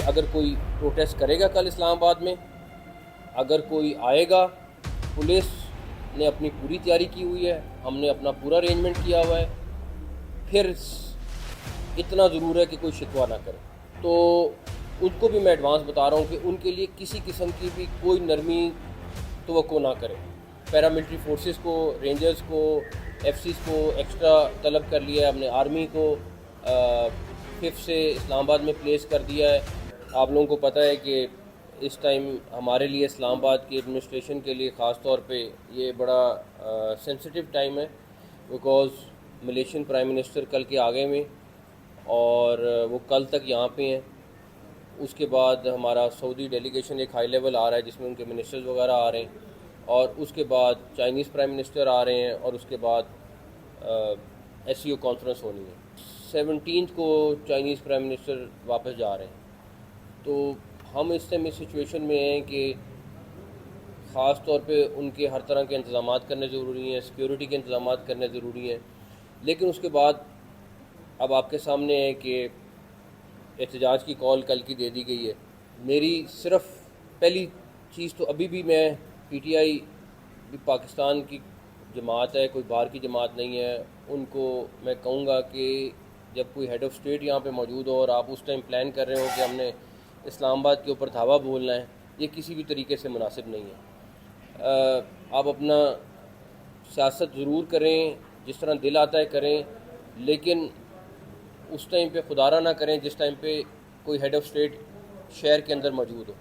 اگر کوئی پروٹیسٹ کرے گا کل اسلام آباد میں، اگر کوئی آئے گا، پولیس نے اپنی پوری تیاری کی ہوئی ہے، ہم نے اپنا پورا ارینجمنٹ کیا ہوا ہے، پھر اتنا ضرور ہے کہ کوئی شکوہ نہ کرے۔ تو ان کو بھی میں ایڈوانس بتا رہا ہوں کہ ان کے لیے کسی قسم کی بھی کوئی نرمی توقع نہ کرے۔ پیراملٹری فورسز کو، رینجرز کو، ایف سیز کو ایکسٹرا طلب کر لیا ہے ہم نے، آرمی کو 5 سے اسلام آباد میں پلیس کر دیا ہے۔ آپ لوگوں کو پتہ ہے کہ اس ٹائم ہمارے لیے اسلام آباد کی ایڈمنسٹریشن کے لیے خاص طور پہ یہ بڑا سینسٹیو ٹائم ہے، بیکاز ملیشین پرائم منسٹر کل کے آگے میں، اور وہ کل تک یہاں پہ ہیں۔ اس کے بعد ہمارا سعودی ڈیلیگیشن ایک ہائی لیول آ رہا ہے جس میں ان کے منسٹرز وغیرہ آ رہے ہیں، اور اس کے بعد چائنیز پرائم منسٹر آ رہے ہیں، اور اس کے بعد ایس سی او کانفرنس ہونی ہے۔ 17 کو چائنیز پرائم منسٹر واپس جا رہے ہیں۔ تو ہم اس ٹائم اس سچویشن میں ہیں کہ خاص طور پہ ان کے ہر طرح کے انتظامات کرنے ضروری ہیں، سیکیورٹی کے انتظامات کرنے ضروری ہیں، لیکن اس کے بعد اب آپ کے سامنے ہے کہ احتجاج کی کال کل کی دے دی گئی ہے۔ میری صرف پہلی چیز تو ابھی بھی میں پی ٹی آئی بھی پاکستان کی جماعت ہے، کوئی باہر کی جماعت نہیں ہے، ان کو میں کہوں گا کہ جب کوئی ہیڈ آف اسٹیٹ یہاں پہ موجود ہو اور آپ اس ٹائم پلان کر رہے ہو کہ ہم نے اسلام آباد کے اوپر دھاوا بولنا ہے، یہ کسی بھی طریقے سے مناسب نہیں ہے۔ آپ اپنا سیاست ضرور کریں، جس طرح دل آتا ہے کریں، لیکن اس ٹائم پہ خدارہ نہ کریں جس ٹائم پہ کوئی ہیڈ آف اسٹیٹ شہر کے اندر موجود ہو۔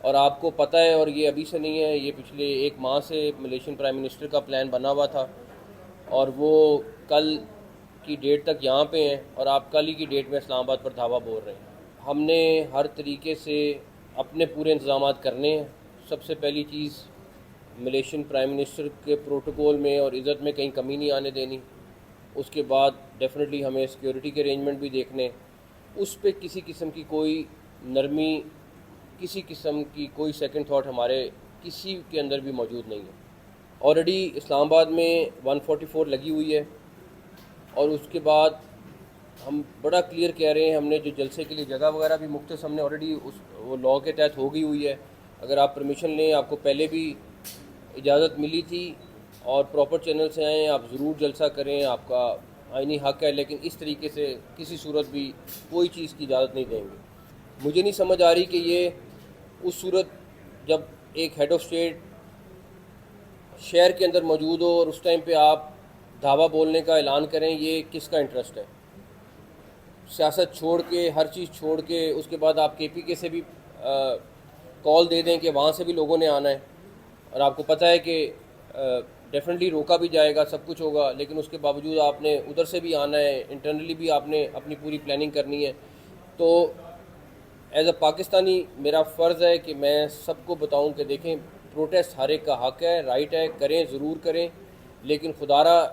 اور آپ کو پتہ ہے، اور یہ ابھی سے نہیں ہے، یہ پچھلے 1 ماہ سے ملیشین پرائم منسٹر کا پلان بنا ہوا تھا، اور وہ کل کی ڈیٹ تک یہاں پہ ہیں، اور آپ کل ہی کی ڈیٹ میں اسلام آباد پر دھاوا بول رہے ہیں۔ ہم نے ہر طریقے سے اپنے پورے انتظامات کرنے ہیں۔ سب سے پہلی چیز، ملیشین پرائم منسٹر کے پروٹوکول میں اور عزت میں کہیں کمی نہیں آنے دینی۔ اس کے بعد ڈیفینیٹلی ہمیں سیکیورٹی کے ارینجمنٹ بھی دیکھنے، اس پہ کسی قسم کی کوئی نرمی، کسی قسم کی کوئی سیکنڈ تھاٹ ہمارے کسی کے اندر بھی موجود نہیں ہے۔ آلریڈی اسلام آباد میں 144 لگی ہوئی ہے، اور اس کے بعد ہم بڑا کلیئر کہہ رہے ہیں، ہم نے جو جلسے کے لیے جگہ وغیرہ بھی مختص ہم نے آلریڈی وہ لاء کے تحت ہو گئی ہوئی ہے۔ اگر آپ پرمیشن لیں، آپ کو پہلے بھی اجازت ملی تھی اور پراپر چینل سے آئیں، آپ ضرور جلسہ کریں، آپ کا آئینی حق ہے، لیکن اس طریقے سے کسی صورت بھی کوئی چیز کی اجازت نہیں دیں گے۔ مجھے نہیں سمجھ آ رہی کہ یہ اس صورت جب ایک ہیڈ آف اسٹیٹ شہر کے اندر موجود ہو اور اس ٹائم پہ آپ دھاوا بولنے کا اعلان کریں، یہ کس کا انٹرسٹ ہے؟ سیاست چھوڑ کے، ہر چیز چھوڑ کے، اس کے بعد آپ کے پی کے سے بھی کال دے دیں کہ وہاں سے بھی لوگوں نے آنا ہے، اور آپ کو پتہ ہے کہ ڈیفینیٹلی روکا بھی جائے گا، سب کچھ ہوگا، لیکن اس کے باوجود آپ نے ادھر سے بھی آنا ہے، انٹرنلی بھی آپ نے اپنی پوری پلاننگ کرنی ہے۔ تو ایز اے پاکستانی میرا فرض ہے کہ میں سب کو بتاؤں کہ دیکھیں، پروٹیسٹ ہر ایک کا حق ہے، رائٹ ہے، کریں، ضرور کریں، لیکن خدارہ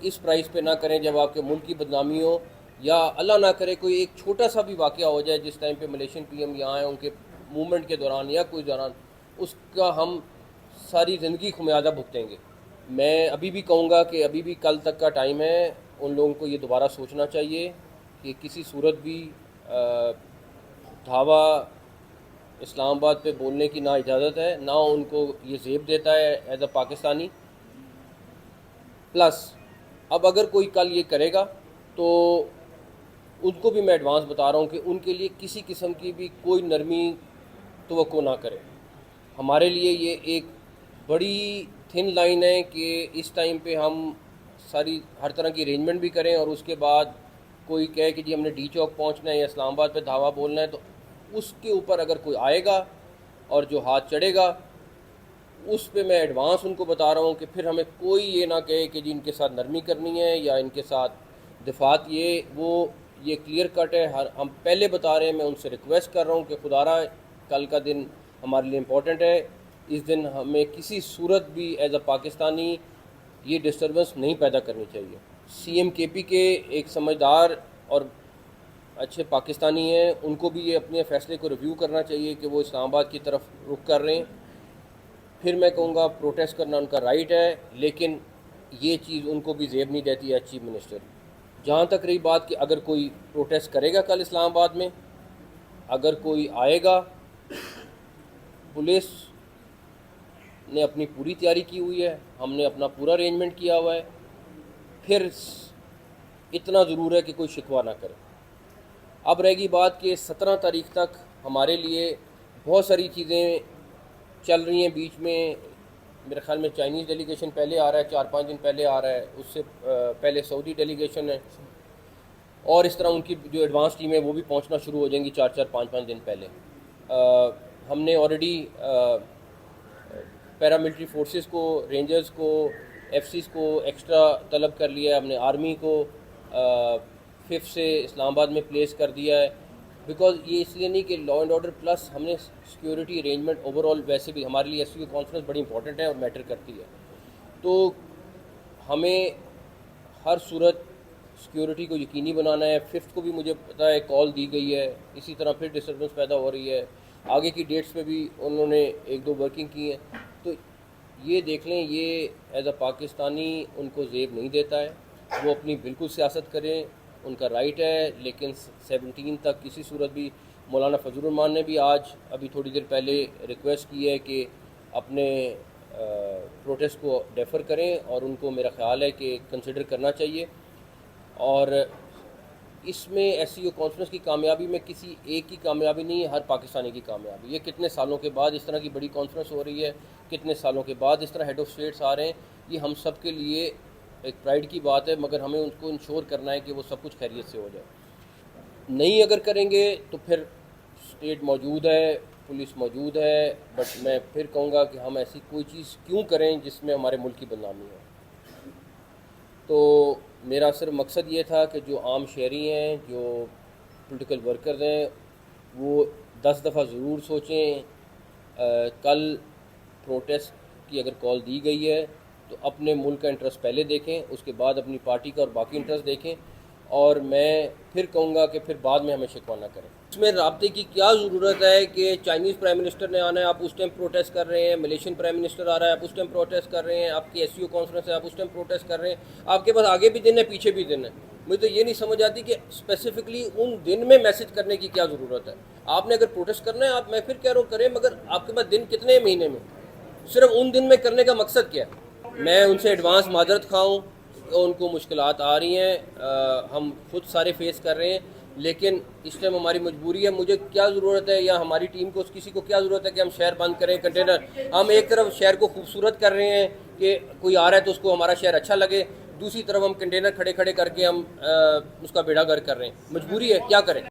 اس پرائز پہ نہ کریں جب آپ کے ملک کی بدنامی ہو، یا اللہ نہ کرے کوئی ایک چھوٹا سا بھی واقعہ ہو جائے جس ٹائم پہ ملیشین پی ایم یہاں ہیں ان کے موومنٹ کے دوران یا کوئی دوران، اس کا ہم ساری زندگی خمیازہ بھگتیں گے۔ میں ابھی بھی کہوں گا کہ ابھی بھی کل تک کا ٹائم ہے، ان لوگوں کو یہ دوبارہ سوچنا چاہیے کہ کسی صورت بھی دھاوا اسلام آباد پہ بولنے کی نہ اجازت ہے، نہ ان کو یہ زیب دیتا ہے ایز اے پاکستانی۔ پلس اب اگر کوئی کل یہ کرے گا تو ان کو بھی میں ایڈوانس بتا رہا ہوں کہ ان کے لیے کسی قسم کی بھی کوئی نرمی توقع نہ کرے۔ ہمارے لیے یہ ایک بڑی تھن لائن ہے کہ اس ٹائم پہ ہم ساری ہر طرح کی ارینجمنٹ بھی کریں، اور اس کے بعد کوئی کہے کہ جی ہم نے ڈی چوک پہنچنا ہے یا اسلام آباد پہ دھاوا بولنا ہے، تو اس کے اوپر اگر کوئی آئے گا اور جو ہاتھ چڑھے گا، اس پہ میں ایڈوانس ان کو بتا رہا ہوں کہ پھر ہمیں کوئی یہ نہ کہے کہ جی ان کے ساتھ نرمی کرنی ہے یا ان کے ساتھ دفاعت، یہ کلیئر کٹ ہے۔ ہم پہلے بتا رہے ہیں، میں ان سے ریکویسٹ کر رہا ہوں کہ خدارہ کل کا دن ہمارے لیے امپورٹنٹ ہے، اس دن ہمیں کسی صورت بھی ایز اے پاکستانی یہ ڈسٹربنس نہیں پیدا کرنی چاہیے۔ سی ایم کے پی کے ایک سمجھدار اور اچھے پاکستانی ہیں، ان کو بھی یہ اپنے فیصلے کو ریویو کرنا چاہیے کہ وہ اسلام آباد کی طرف رخ کر رہے ہیں۔ پھر میں کہوں گا پروٹیسٹ کرنا ان کا رائٹ ہے، لیکن یہ چیز ان کو بھی زیب نہیں دیتی ہے چیف منسٹر۔ جہاں تک رہی بات کہ اگر کوئی پروٹیسٹ کرے گا کل اسلام آباد میں، اگر کوئی آئے گا، پولیس نے اپنی پوری تیاری کی ہوئی ہے، ہم نے اپنا پورا ارینجمنٹ کیا ہوا ہے، پھر اتنا ضرور ہے کہ کوئی شکوہ نہ کرے۔ اب رہے گی بات کہ 17 تاریخ تک ہمارے لیے بہت ساری چیزیں چل رہی ہیں بیچ میں۔ میرے خیال میں چائنیز ڈیلیگیشن پہلے آ رہا ہے، 4-5 دن پہلے آ رہا ہے، اس سے پہلے سعودی ڈیلیگیشن ہے، اور اس طرح ان کی جو ایڈوانس ٹیم ہے وہ بھی پہنچنا شروع ہو جائیں گی 4-5 دن پہلے۔ ہم نے آلریڈی پیراملٹری فورسز کو، رینجرز کو، ایف سیز کو ایکسٹرا طلب کر لیا ہے، ہم نے آرمی کو 5 سے اسلام آباد میں پلیس کر دیا ہے، بیکاز یہ اس لیے نہیں کہ لا اینڈ آرڈر پلس ہم نے سیکیورٹی ارینجمنٹ اوور آل ویسے بھی ہمارے لیے ایس سی او کانفرنس بڑی امپورٹنٹ ہے اور میٹر کرتی ہے، تو ہمیں ہر صورت سیکیورٹی کو یقینی بنانا ہے۔ 5 کو بھی مجھے پتا ہے کال دی گئی ہے، اسی طرح پھر ڈسٹربنس پیدا ہو رہی ہے، آگے کی ڈیٹس پہ بھی انہوں نے 1-2 ورکنگ کی ہیں، تو یہ دیکھ لیں یہ ایز اے پاکستانی ان کو زیب نہیں دیتا ہے، وہ اپنی بالکل سیاست کریں، ان کا رائٹ ہے، لیکن 17 تک کسی صورت بھی مولانا فضل الرحمان نے بھی آج ابھی تھوڑی دیر پہلے ریکویسٹ کی ہے کہ اپنے پروٹیسٹ کو ڈیفر کریں، اور ان کو میرا خیال ہے کہ کنسیڈر کرنا چاہیے۔ اور اس میں ایس سی او کانفرنس کی کامیابی میں کسی ایک کی کامیابی نہیں ہے، ہر پاکستانی کی کامیابی۔ یہ کتنے سالوں کے بعد اس طرح کی بڑی کانفرنس ہو رہی ہے، کتنے سالوں کے بعد اس طرح ہیڈ آف اسٹیٹس آ رہے ہیں، یہ ہم سب کے لیے ایک پرائڈ کی بات ہے، مگر ہمیں ان کو انشور کرنا ہے کہ وہ سب کچھ خیریت سے ہو جائے۔ نہیں اگر کریں گے تو پھر اسٹیٹ موجود ہے، پولیس موجود ہے، بٹ میں پھر کہوں گا کہ ہم ایسی کوئی چیز کیوں کریں جس میں ہمارے ملک کی بدنامی ہو۔ تو میرا صرف مقصد یہ تھا کہ جو عام شہری ہیں، جو پولیٹیکل ورکرز ہیں، وہ 10 دفعہ ضرور سوچیں۔ کل پروٹیسٹ کی اگر کال دی گئی ہے تو اپنے ملک کا انٹرسٹ پہلے دیکھیں، اس کے بعد اپنی پارٹی کا اور باقی انٹرسٹ دیکھیں، اور میں پھر کہوں گا کہ پھر بعد میں ہمیں شکوہ نہ کریں۔ اس میں رابطے کی کیا ضرورت ہے کہ چائنیز پرائم منسٹر نے آنا ہے، آپ اس ٹائم پروٹیسٹ کر رہے ہیں، ملیشین پرائم منسٹر آ رہا ہے، آپ اس ٹائم پروٹیسٹ کر رہے ہیں، آپ کی ایس سی او کانفرنس ہے، آپ اس ٹائم پروٹیسٹ کر رہے ہیں، آپ کے پاس آگے بھی دن ہے پیچھے بھی دن ہے۔ مجھے تو یہ نہیں سمجھ آتی کہ اسپیسیفکلی ان دن میں میسج کرنے کی کیا ضرورت ہے۔ آپ نے اگر پروٹیسٹ کرنا ہے، میں پھر کہہ رہا ہوں کریں، مگر آپ کے پاس دن کتنے مہینے میں؟ صرف ان دن میں کرنے کا مقصد کیا ہے؟ میں ان سے ایڈوانس معذرت خواہ ہوں، ان کو مشکلات آ رہی ہیں، ہم خود سارے فیس کر رہے ہیں، لیکن اس ٹائم ہماری مجبوری ہے۔ مجھے کیا ضرورت ہے یا ہماری ٹیم کو کسی کو کیا ضرورت ہے کہ ہم شہر بند کریں کنٹینر؟ ہم ایک طرف شہر کو خوبصورت کر رہے ہیں کہ کوئی آ رہا ہے تو اس کو ہمارا شہر اچھا لگے، دوسری طرف ہم کنٹینر کھڑے کھڑے کر کے ہم اس کا بیڑا گرک کر رہے ہیں۔ مجبوری ہے، کیا کریں؟